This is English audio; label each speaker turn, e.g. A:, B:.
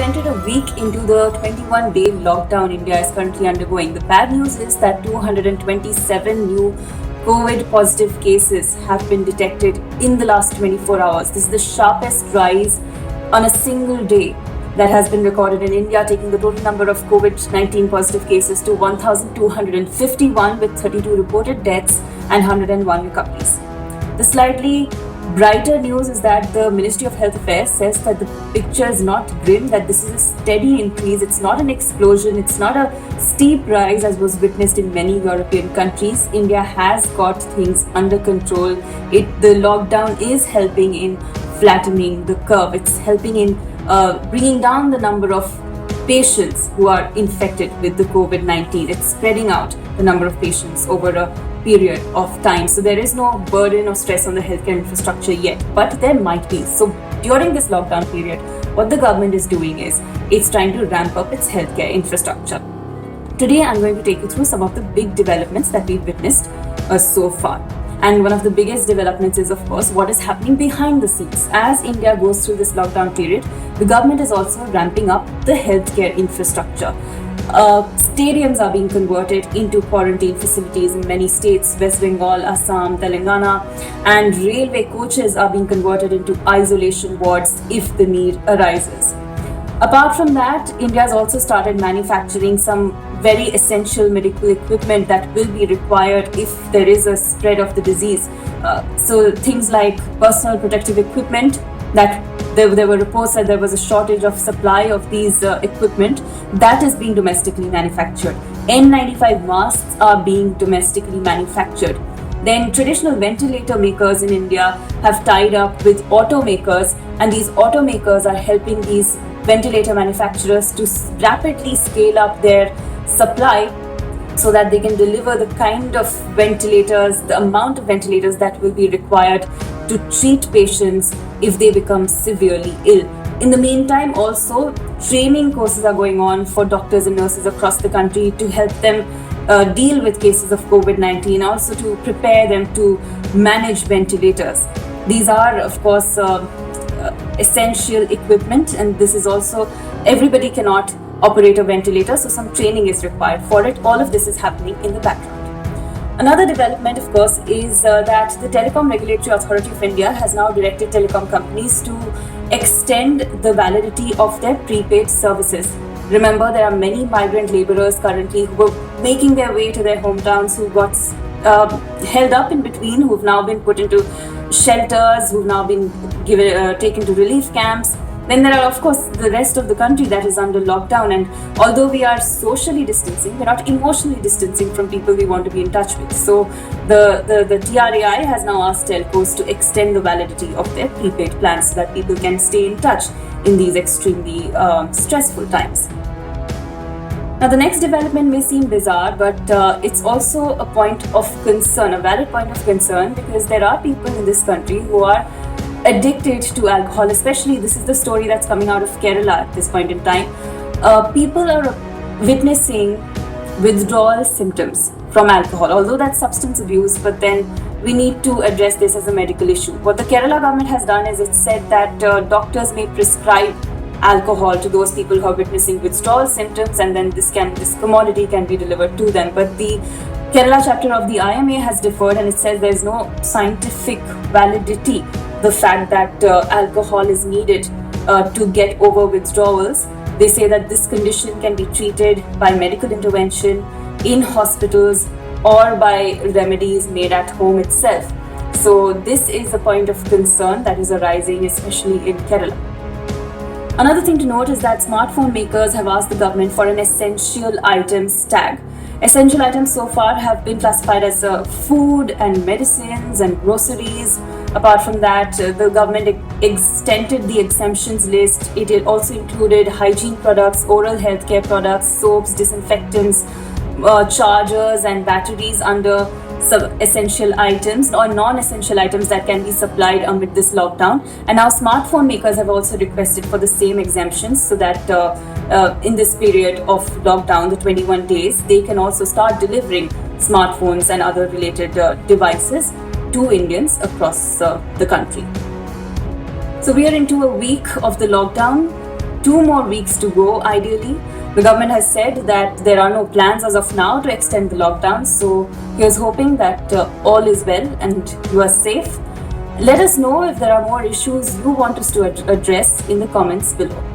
A: entered a week into the 21-day lockdown India is currently undergoing. The bad news is that 227 new COVID positive cases have been detected in the last 24 hours. This is the sharpest rise on a single day that has been recorded in India, taking the total number of COVID-19 positive cases to 1,251 with 32 reported deaths and 101 recoveries. The slightly brighter news is that the Ministry of Health Affairs says that the picture is not grim, that this is a steady increase. It's not an explosion. It's not a steep rise as was witnessed in many European countries. India has got things under control. The lockdown is helping in flattening the curve. It's helping in bringing down the number of patients who are infected with the COVID-19. It's spreading out the number of patients over a period of time. So there is no burden or stress on the healthcare infrastructure yet, but there might be. So during this lockdown period, what the government is doing is it's trying to ramp up its healthcare infrastructure. Today, I'm going to take you through some of the big developments that we've witnessed so far. And one of the biggest developments is, of course, what is happening behind the scenes. As India goes through this lockdown period, the government is also ramping up the healthcare infrastructure. Stadiums are being converted into quarantine facilities in many states, West Bengal, Assam, Telangana, and railway coaches are being converted into isolation wards if the need arises. Apart from that, India has also started manufacturing some very essential medical equipment that will be required if there is a spread of the disease. So things like personal protective equipment, that there were reports that there was a shortage of supply of these equipment that is being domestically manufactured. N95 masks are being domestically manufactured. Then traditional ventilator makers in India have tied up with automakers, and these automakers are helping these ventilator manufacturers to rapidly scale up their supply so that they can deliver the kind of ventilators, the amount of ventilators that will be required to treat patients if they become severely ill. In the meantime, also, training courses are going on for doctors and nurses across the country to help them deal with cases of COVID-19, also to prepare them to manage ventilators. These are, of course, essential equipment, and this is also, everybody cannot operate a ventilator, so some training is required for it. All of this is happening in the background. Another development, of course, is that the Telecom Regulatory Authority of India has now directed telecom companies to extend the validity of their prepaid services. Remember, there are many migrant laborers currently who were making their way to their hometowns, who got held up in between, who've now been put into shelters, who've now been taken to relief camps. Then there are, of course, the rest of the country that is under lockdown, and although we are socially distancing, we're not emotionally distancing from people we want to be in touch with. So the TRAI has now asked telcos to extend the validity of their prepaid plans so that people can stay in touch in these extremely stressful times. Now, the next development may seem bizarre, but it's also a point of concern, a valid point of concern, because there are people in this country who are addicted to alcohol. Especially, this is the story that's coming out of Kerala at this point in time. People are witnessing withdrawal symptoms from alcohol, although that's substance abuse, but then we need to address this as a medical issue. What the Kerala government has done is it said that doctors may prescribe alcohol to those people who are witnessing withdrawal symptoms, and then this commodity can be delivered to them. But the Kerala chapter of the IMA has differed, and it says there is no scientific validity the fact that alcohol is needed to get over withdrawals. They say that this condition can be treated by medical intervention in hospitals or by remedies made at home itself. So this is a point of concern that is arising, especially in Kerala. Another thing to note is that smartphone makers have asked the government for an essential items tag. Essential items so far have been classified as food and medicines and groceries. Apart from that, the government extended the exemptions list. It also included hygiene products, oral healthcare products, soaps, disinfectants, chargers and batteries under essential items or non-essential items that can be supplied amid this lockdown. And now smartphone makers have also requested for the same exemptions so that in this period of lockdown, the 21 days, they can also start delivering smartphones and other related devices to Indians across the country. So we are into a week of the lockdown. 2 more weeks to go ideally. The government has said that there are no plans as of now to extend the lockdown, so here's hoping that all is well and you are safe. Let us know if there are more issues you want us to address in the comments below.